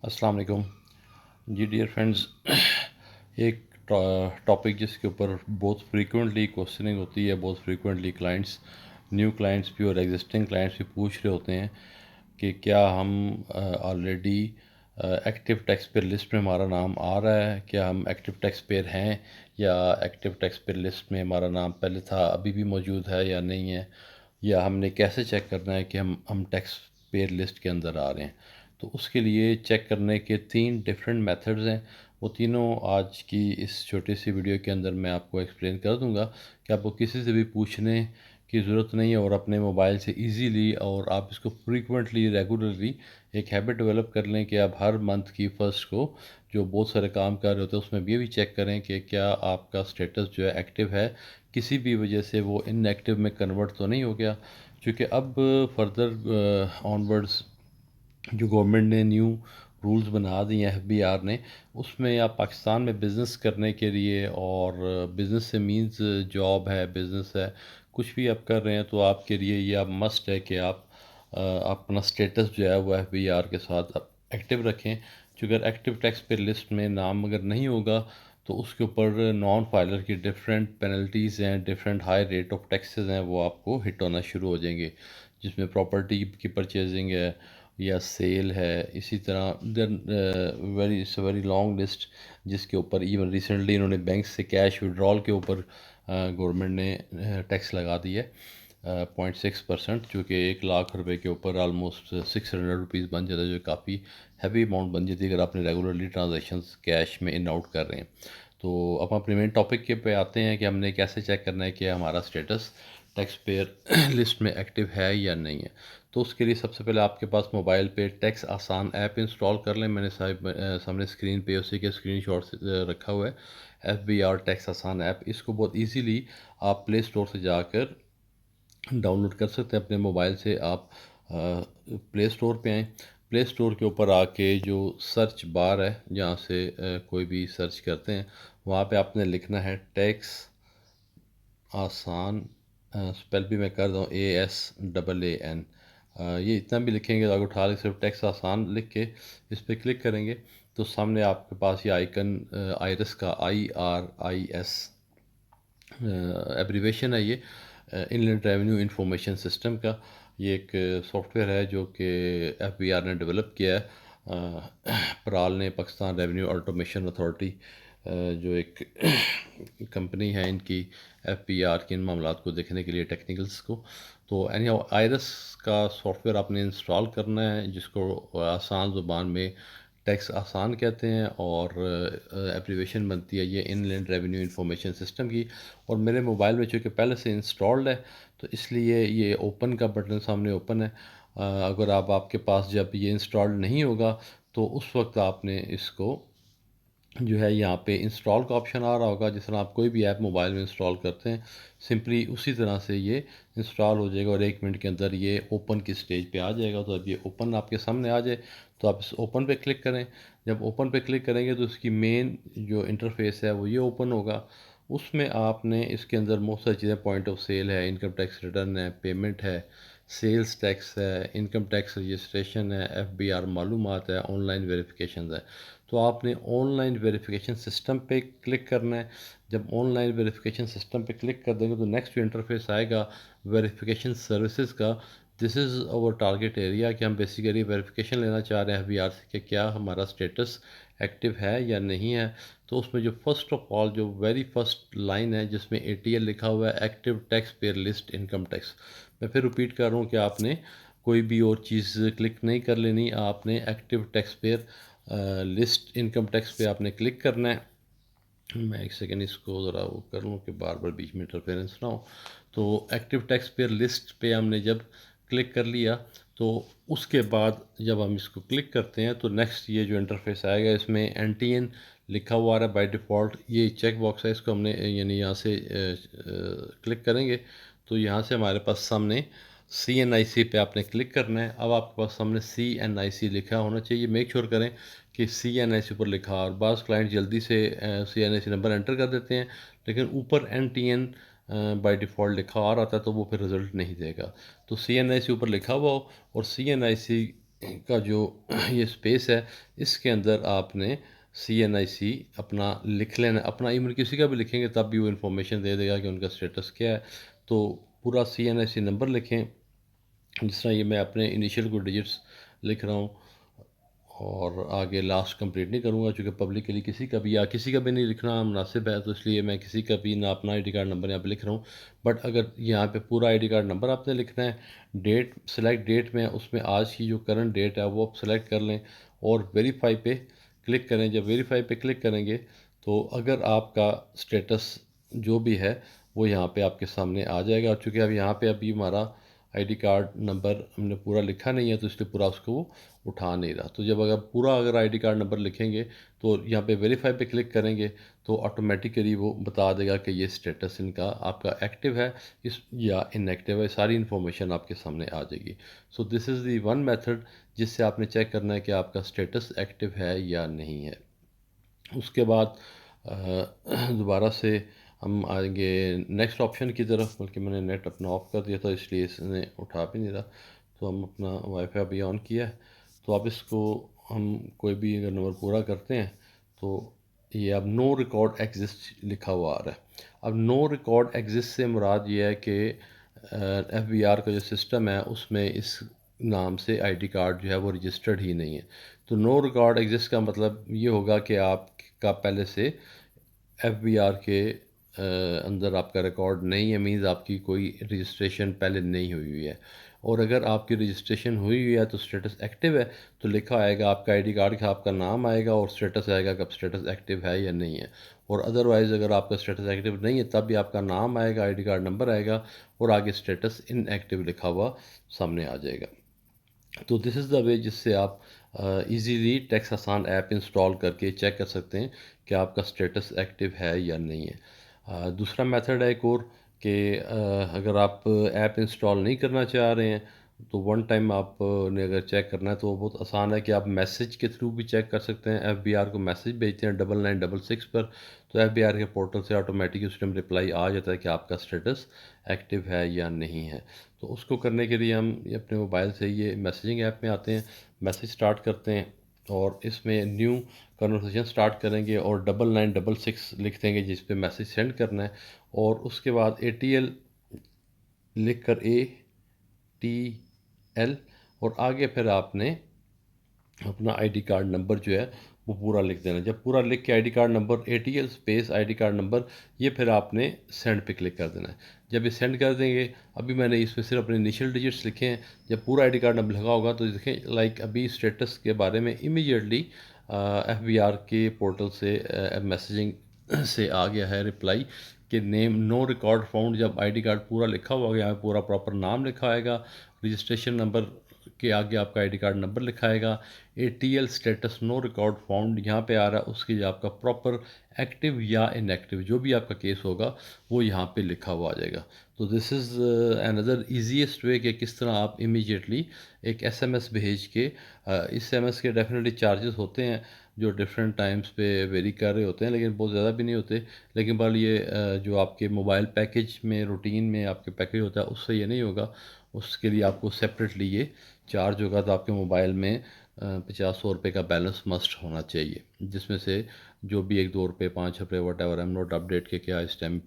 अस्सलाम वालेकुम जी dear friends. एक टॉपिक जिसके ऊपर बहुत फ्रीक्वेंटली क्वेश्चनिंग होती है, बहुत फ्रीक्वेंटली क्लाइंट्स, न्यू क्लाइंट्स भी और एग्जिस्टिंग क्लाइंट्स भी पूछ रहे होते हैं कि क्या हम already active tax payer list में हमारा नाम आ रहा है, क्या हम एक्टिव टैक्स पेयर हैं या एक्टिव टैक्स पेयर लिस्ट में हमारा नाम पहले था अभी भी मौजूद है या नहीं है, या हमने कैसे चेक करना है कि हम टैक्स पेयर लिस्ट के अंदर आ रहे हैं। तो उसके लिए चेक करने के 3 डिफरेंट मेथड्स हैं। वो तीनों आज की इस छोटी सी वीडियो के अंदर मैं आपको एक्सप्लेन कर दूंगा कि आपको किसी से भी पूछने की ज़रूरत नहीं है और अपने मोबाइल से इजीली और आप इसको फ्रीक्वेंटली रेगुलरली एक हैबिट डेवलप कर लें कि आप हर मंथ की फर्स्ट को जो बहुत सारे काम कर रहे होते हैं उसमें ये भी चेक करें कि क्या आपका स्टेटस जो है एक्टिव है, किसी भी वजह से वो इनएक्टिव में कन्वर्ट तो नहीं हो गया। क्योंकि अब फर्दर ऑनवर्ड्स जो गवर्नमेंट ने न्यू रूल्स बना दिए हैं एफबीआर ने, उसमें आप पाकिस्तान में बिज़नेस करने के लिए, और बिज़नेस से मींस जॉब है, बिज़नेस है, कुछ भी आप कर रहे हैं तो आपके लिए ये आप मस्ट है कि आप अपना स्टेटस जो है वो एफबीआर के साथ एक्टिव रखें। क्योंकि अगर एक्टिव टैक्स पे लिस्ट में नाम अगर नहीं होगा तो उसके ऊपर नॉन फाइलर की डिफरेंट पेनल्टीज़ हैं, different high rate of taxes हैं, वो आपको हिट होना शुरू हो जाएंगे, जिसमें प्रॉपर्टी की परचेजिंग है या सेल है। इसी तरह वेरी लॉन्ग लिस्ट, जिसके ऊपर इवन रिसेंटली इन्होंने बैंक से कैश विड्रॉल के ऊपर गवर्नमेंट ने टैक्स लगा दिया है 0.6%, जो कि 1 लाख रुपए के ऊपर आलमोस्ट 600 रुपीज़ बन जाता है, जो काफ़ी हैवी अमाउंट बन जाती है अगर आपने रेगुलरली ट्रांजेक्शन्स कैश में इन आउट कर रहे हैं। तो अब अपने मेन टॉपिक के पे आते हैं कि हमने कैसे चेक करना है कि हमारा स्टेटस टैक्स पेयर लिस्ट में एक्टिव है या नहीं है। तो उसके लिए सबसे पहले आपके पास मोबाइल पे टैक्स आसान ऐप इंस्टॉल कर लें। मैंने सामने स्क्रीन पे उसी के स्क्रीनशॉट रखा हुआ है, एफबीआर टैक्स आसान ऐप। इसको बहुत इजीली आप प्ले स्टोर से जाकर डाउनलोड कर सकते हैं अपने मोबाइल से। आप प्ले स्टोर पे आएँ, प्ले स्टोर के ऊपर आके जो सर्च बार है जहाँ से कोई भी सर्च करते हैं, वहाँ पे आपने लिखना है टैक्स आसान। स्पेल भी मैं कर दूँ ASAAN। ये इतना भी लिखेंगे तो आगे उठा के सिर्फ टैक्स आसान लिख के इस पर क्लिक करेंगे तो सामने आपके पास ये आइकन आइरस का IRIS एब्रीवेशन है, ये इनलैंड रेवेन्यू इंफॉर्मेशन सिस्टम का ये एक सॉफ्टवेयर है जो कि एफबीआर ने डेवलप किया है। पराल ने, पाकिस्तान रेवेन्यू ऑटोमेशन अथॉरिटी, जो एक कंपनी है इनकी, एफबीआर के इन मामलात को देखने के लिए टेक्निकल्स को। तो एनी आयरस का सॉफ्टवेयर आपने इंस्टॉल करना है, जिसको आसान ज़ुबान में टैक्स आसान कहते हैं, और एप्लीकेशन बनती है ये इनलैंड रेवेन्यू इंफॉर्मेशन सिस्टम की। और मेरे मोबाइल में चूँकि पहले से इंस्टॉल्ड है तो इसलिए ये ओपन का बटन सामने ओपन है। अगर आपके पास जब ये इंस्टॉल्ड नहीं होगा तो उस वक्त आपने इसको जो है यहाँ पे इंस्टॉल का ऑप्शन आ रहा होगा। जिस तरह आप कोई भी ऐप मोबाइल में इंस्टॉल करते हैं, सिंपली उसी तरह से ये इंस्टॉल हो जाएगा और 1 मिनट के अंदर ये ओपन की स्टेज पे आ जाएगा। तो अब ये ओपन आपके सामने आ जाए तो आप इस ओपन पे क्लिक करें। जब ओपन पे क्लिक करेंगे तो इसकी मेन जो इंटरफेस है वो ये ओपन होगा। उसमें आपने इसके अंदर बहुत सारी चीज़ें, पॉइंट ऑफ सेल है, इनकम टैक्स रिटर्न है, पेमेंट है, सेल्स टैक्स है, इनकम टैक्स रजिस्ट्रेशन है, एफबीआर मालूमात है, ऑनलाइन वेरिफिकेशन है। तो आपने ऑनलाइन वेरिफिकेशन सिस्टम पे क्लिक करना है। जब ऑनलाइन वेरिफिकेशन सिस्टम पे क्लिक कर देंगे तो नेक्स्ट जो इंटरफेस आएगा वेरिफिकेशन सर्विसेज का, this is our target area, कि हम बेसिकली वेरिफिकेशन लेना चाह रहे हैं एफबीआर से कि क्या हमारा स्टेटस एक्टिव है या नहीं है। तो उसमें जो फर्स्ट ऑफ ऑल जो वेरी फर्स्ट लाइन है जिसमें ATL लिखा हुआ है, active tax payer list income tax. मैं फिर रिपीट कर रहा हूँ कि आपने कोई भी और चीज़ क्लिक नहीं कर लेनी, आपने active tax payer list income tax पे आपने क्लिक करना है। मैं एक सेकेंड इसको ज़रा वो कर लूँ कि बार बार बीच में इंटरफेरेंस ना हो। तो एक्टिव टैक्स पेयर लिस्ट पे हमने जब क्लिक कर लिया तो उसके बाद जब हम इसको क्लिक करते हैं तो नेक्स्ट ये जो इंटरफेस आएगा इसमें NTN लिखा हुआ आ रहा है बाय डिफ़ॉल्ट। ये चेक बॉक्स है, इसको हमने यानी यहाँ से क्लिक करेंगे तो यहाँ से हमारे पास सामने CNIC पे आपने क्लिक करना है। अब आपके पास सामने CNIC लिखा होना चाहिए, मेक श्योर करें कि CNIC ऊपर लिखा। और बाज़ क्लाइंट जल्दी से CNIC नंबर एंटर कर देते हैं लेकिन ऊपर NTN बाय डिफ़ॉल्ट लिखा आ रहा था तो वो फिर रिज़ल्ट नहीं देगा। तो CNIC ऊपर लिखा हुआ हो और CNIC का जो ये स्पेस है, इसके अंदर आपने CNIC अपना लिख लेना। अपना ईमेल किसी का भी लिखेंगे तब भी वो इन्फॉर्मेशन दे देगा कि उनका स्टेटस क्या है। तो पूरा CNIC नंबर लिखें, जिस तरह ये मैं अपने इनिशियल को डिजिट्स लिख रहा हूँ, और आगे लास्ट कंप्लीट नहीं करूँगा क्योंकि पब्लिकली किसी का भी नहीं लिखना मुनासिब है, तो इसलिए मैं किसी का भी ना अपना ID कार्ड नंबर यहाँ पे लिख रहा हूँ। बट अगर यहाँ पे पूरा ID कार्ड नंबर आपने लिखना है, डेट सेलेक्ट डेट में उसमें आज की जो करंट डेट है वो आप सेलेक्ट कर लें और वेरीफाई पे क्लिक करें। जब वेरीफाई पे क्लिक करेंगे तो अगर आपका स्टेटस जो भी है वो यहाँ पे आपके सामने आ जाएगा। और चूँकि अब यहाँ पे अभी हमारा ID कार्ड नंबर हमने पूरा लिखा नहीं है तो इसलिए पूरा उसको वो उठा नहीं रहा। तो जब अगर ID कार्ड नंबर लिखेंगे तो यहाँ पे वेरीफाई पे क्लिक करेंगे तो ऑटोमेटिकली वो बता देगा कि ये स्टेटस इनका आपका एक्टिव है इस या इनएक्टिव है। सारी इन्फॉर्मेशन आपके सामने आ जाएगी। So this is the one method जिससे आपने चेक करना है कि आपका स्टेटस एक्टिव है या नहीं है। उसके बाद दोबारा से हम आएंगे नेक्स्ट ऑप्शन की तरफ, बल्कि मैंने नेट अपना ऑफ कर दिया था इसलिए इसने उठा भी नहीं रहा। तो हम अपना वाईफाई अभी ऑन किया है। तो अब इसको हम कोई भी अगर नंबर पूरा करते हैं तो ये अब नो रिकॉर्ड एग्जिस्ट लिखा हुआ आ रहा है। अब नो रिकॉर्ड एग्जिस्ट से मुराद ये है कि FBR का जो सिस्टम है उसमें इस नाम से ID कार्ड जो है वो रजिस्टर्ड ही नहीं है। तो नो रिकॉर्ड एग्जिस्ट का मतलब ये होगा कि आपका पहले से FBR के अंदर आपका रिकॉर्ड नहीं है, मीन्स आपकी कोई रजिस्ट्रेशन पहले नहीं हुई है। और अगर आपकी रजिस्ट्रेशन हुई है तो स्टेटस एक्टिव है, तो लिखा आएगा आपका ID कार्ड का आपका नाम आएगा और स्टेटस आएगा कब स्टेटस एक्टिव है या नहीं है। और अदरवाइज़ अगर आपका स्टेटस एक्टिव नहीं है तब भी आपका नाम आएगा, ID कार्ड नंबर आएगा और आगे स्टेटस इनएक्टिव लिखा हुआ सामने आ जाएगा। तो दिस इज़ द वे जिससे आप इजीली टैक्स आसान ऐप इंस्टॉल करके चेक कर सकते हैं कि आपका स्टेटस एक्टिव है या नहीं है। दूसरा मेथड है एक और कि अगर आप ऐप इंस्टॉल नहीं करना चाह रहे हैं तो वन टाइम आपने अगर चेक करना है तो बहुत आसान है कि आप मैसेज के थ्रू भी चेक कर सकते हैं। FBR को मैसेज भेजते हैं 9966 पर, तो FBR के पोर्टल से ऑटोमेटिक उस टाइम रिप्लाई आ जाता है कि आपका स्टेटस एक्टिव है या नहीं है। तो उसको करने के लिए हम अपने मोबाइल से ये मैसेजिंग ऐप में आते हैं, मैसेज स्टार्ट करते हैं और इसमें न्यू कन्वर्सेशन स्टार्ट करेंगे और 9966 लिख देंगे जिस पे मैसेज सेंड करना है। और उसके बाद ATL लिख कर ATL और आगे फिर आपने अपना ID कार्ड नंबर जो है वो पूरा लिख देना। जब पूरा लिख के ID card number ATL space ID card number, ये फिर आपने सेंड पे क्लिक कर देना है। जब ये सेंड कर देंगे, अभी मैंने इसमें सिर्फ अपने इनिशियल डिजिट्स लिखे हैं। जब पूरा ID कार्ड नंबर लगा होगा तो देखें लाइक अभी स्टेटस के बारे में इमीडिएटली FBR के पोर्टल से मैसेजिंग से आ गया है रिप्लाई कि नेम नो रिकॉर्ड फाउंड। जब ID कार्ड पूरा लिखा हुआ गया है, पूरा प्रॉपर नाम लिखा आएगा, रजिस्ट्रेशन नंबर के आगे आपका ID कार्ड नंबर लिखाएगा, ATL status no record found यहाँ पे आ रहा है, उसकी जो आपका प्रॉपर एक्टिव या इनएक्टिव जो भी आपका केस होगा वो यहाँ पे लिखा हुआ आ जाएगा। तो दिस इज़ अनदर ईजीएस्ट वे कि किस तरह आप इमीडिएटली एक SMS भेज के इस SMS के डेफिनेटली चार्जेस होते हैं जो डिफरेंट टाइम्स पे वेरी कर रहे होते हैं, लेकिन बहुत ज़्यादा भी नहीं होते। लेकिन बल ये जो आपके मोबाइल पैकेज में रूटीन में आपके पैकेज होता है उससे ये नहीं होगा, उसके लिए आपको सेपरेटली ये चार्ज होगा। तो आपके मोबाइल में 50-100 रुपये का बैलेंस मस्ट होना चाहिए, जिसमें से जो भी 1-2 रुपये 5 रुपये whatever, am not update के क्या इस टाइम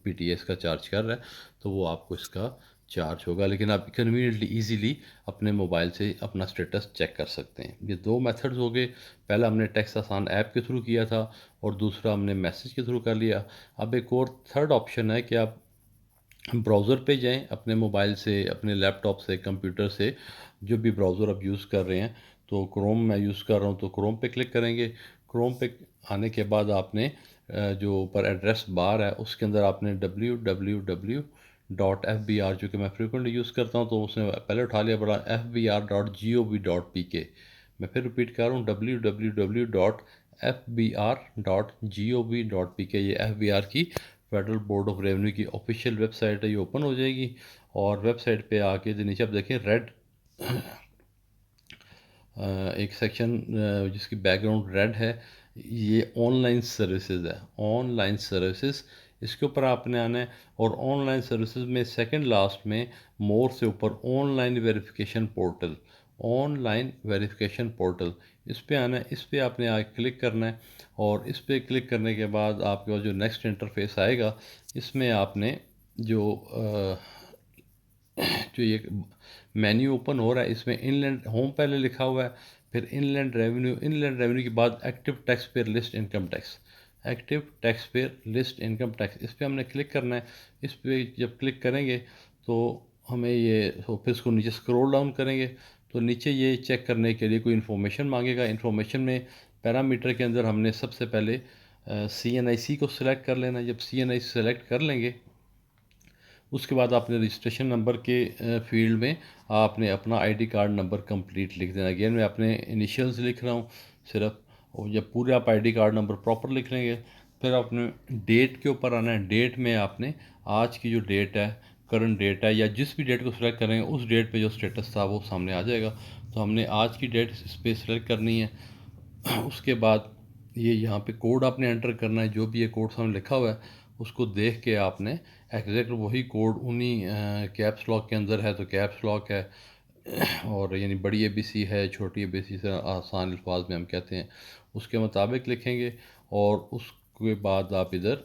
PTS का चार्ज कर रहा है तो वो आपको इसका चार्ज होगा। लेकिन आप कन्वीनियंटली ईजीली अपने मोबाइल से अपना स्टेटस चेक कर सकते हैं। ये दो मेथड्स हो गए। पहला हमने टैक्स आसान ऐप के थ्रू किया था और दूसरा हमने मैसेज के थ्रू कर लिया। अब एक और थर्ड ऑप्शन है कि आप ब्राउज़र पे जाएं अपने मोबाइल से, अपने लैपटॉप से, कंप्यूटर से, जो भी ब्राउज़र आप यूज़ कर रहे हैं। तो क्रोम मैं यूज़ कर रहा हूँ तो क्रोम पे क्लिक करेंगे। क्रोम पे आने के बाद आपने जो ऊपर एड्रेस बार है उसके अंदर आपने www.fbr, जो कि मैं फ्रिक्वेंटली यूज़ करता हूँ तो उसने पहले उठा लिया बड़ा, fbr.gov.pk। मैं फिर रिपीट कर रहा हूँ www.fbr.gov.pk। ये FBR की फेडरल बोर्ड ऑफ रेवेन्यू की ऑफिशियल वेबसाइट है, ये ओपन हो जाएगी। और वेबसाइट पे आके जो नीचे आप देखें रेड एक सेक्शन जिसकी बैकग्राउंड रेड है, ये ऑनलाइन सर्विसेज है, ऑनलाइन सर्विसेज। इसके ऊपर आपने आना है और ऑनलाइन सर्विसेज में सेकंड लास्ट में मोर से ऊपर online verification portal, online verification portal, इस पे आना है, इस पे आपने आगे क्लिक करना है। और इस पे क्लिक करने के बाद आपके पास जो नेक्स्ट इंटरफेस आएगा, इसमें आपने जो जो ये मेन्यू ओपन हो रहा है, इसमें इनलैंड होम पहले लिखा हुआ है, फिर इनलैंड रेवेन्यू के बाद active tax payer list income tax, active tax payer list income tax, इस पर हमने क्लिक करना है। इस पर जब क्लिक करेंगे तो हमें ये फिर इसको नीचे स्क्रॉल डाउन करेंगे तो नीचे ये चेक करने के लिए कोई इन्फॉर्मेशन मांगेगा। इन्फॉर्मेशन में पैरामीटर के अंदर हमने सबसे पहले CNIC को सिलेक्ट कर लेना है। जब CNIC सेलेक्ट कर लेंगे उसके बाद आपने रजिस्ट्रेशन नंबर के फील्ड में आपने अपना आईडी कार्ड नंबर कंप्लीट लिख देना। अगेन मैं अपने इनिशियल्स लिख रहा हूँ सिर्फ, और जब पूरे आप आईडी कार्ड नंबर प्रॉपर लिख लेंगे फिर आपने डेट के ऊपर आना है। डेट में आपने आज की जो डेट है, करंट डेट है, या जिस भी डेट को सिलेक्ट करेंगे उस डेट पे जो स्टेटस था वो सामने आ जाएगा। तो हमने आज की डेट इस पर सेलेक्ट करनी है। उसके बाद ये यहाँ पे कोड आपने एंटर करना है, जो भी ये कोड सामने लिखा हुआ है उसको देख के आपने एग्जैक्ट वही कोड उन्हीं कैप्स लॉक के अंदर है तो कैप्स लॉक है, और यानी बड़ी ABC है, छोटी ABC से आसान अल्फाज में हम कहते हैं, उसके मुताबिक लिखेंगे। और उसके बाद आप इधर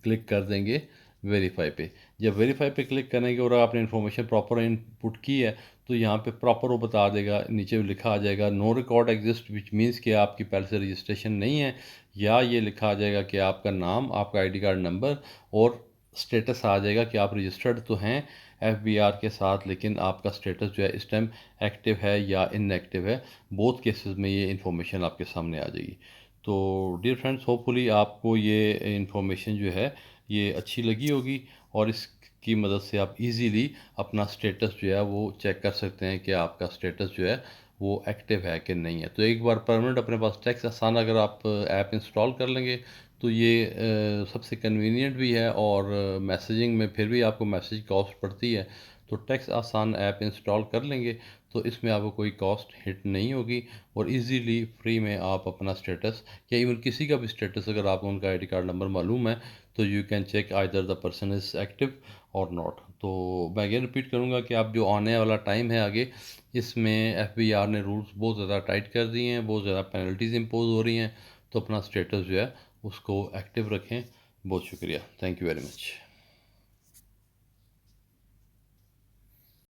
क्लिक कर देंगे वेरीफाई पे। जब वेरीफाई पे क्लिक करेंगे और आपने इन्फॉर्मेशन प्रॉपर इनपुट की है तो यहाँ पे प्रॉपर वो बता देगा, नीचे भी लिखा आ जाएगा no record exist, which means कि आपकी पहले से रजिस्ट्रेशन नहीं है, या ये लिखा आ जाएगा कि आपका नाम, आपका आईडी कार्ड नंबर और स्टेटस आ जाएगा कि आप रजिस्टर्ड तो हैं FBR के साथ, लेकिन आपका स्टेटस जो है इस टाइम एक्टिव है या इनएक्टिव है। बोथ केसेस में ये इन्फॉर्मेशन आपके सामने आ जाएगी। तो डियर फ्रेंड्स, होपफुली आपको ये इन्फॉर्मेशन जो है ये अच्छी लगी होगी, और इसकी मदद से आप इजीली अपना स्टेटस जो है वो चेक कर सकते हैं कि आपका स्टेटस जो है वो एक्टिव है कि नहीं है। तो एक बार परमानेंट अपने पास टैक्स आसान अगर आप ऐप इंस्टॉल कर लेंगे तो ये सबसे कन्वीनियंट भी है, और मैसेजिंग में फिर भी आपको मैसेज कॉस्ट पड़ती है। तो टैक्स आसान ऐप इंस्टॉल कर लेंगे तो इसमें आपको कोई कॉस्ट हिट नहीं होगी, और इजीली फ्री में आप अपना स्टेटस या इवन किसी का भी स्टेटस अगर आपको उनका आईडी कार्ड नंबर मालूम है तो you can check either the person is active और नॉट। तो मैं ये रिपीट करूँगा कि आप जो आने वाला टाइम है आगे, इसमें FBR ने रूल्स बहुत ज़्यादा टाइट कर दिए हैं, बहुत ज़्यादा पेनल्टीज़ इम्पोज हो रही हैं। तो अपना स्टेटस जो है उसको एक्टिव रखें। बहुत शुक्रिया, थैंक यू वेरी मच।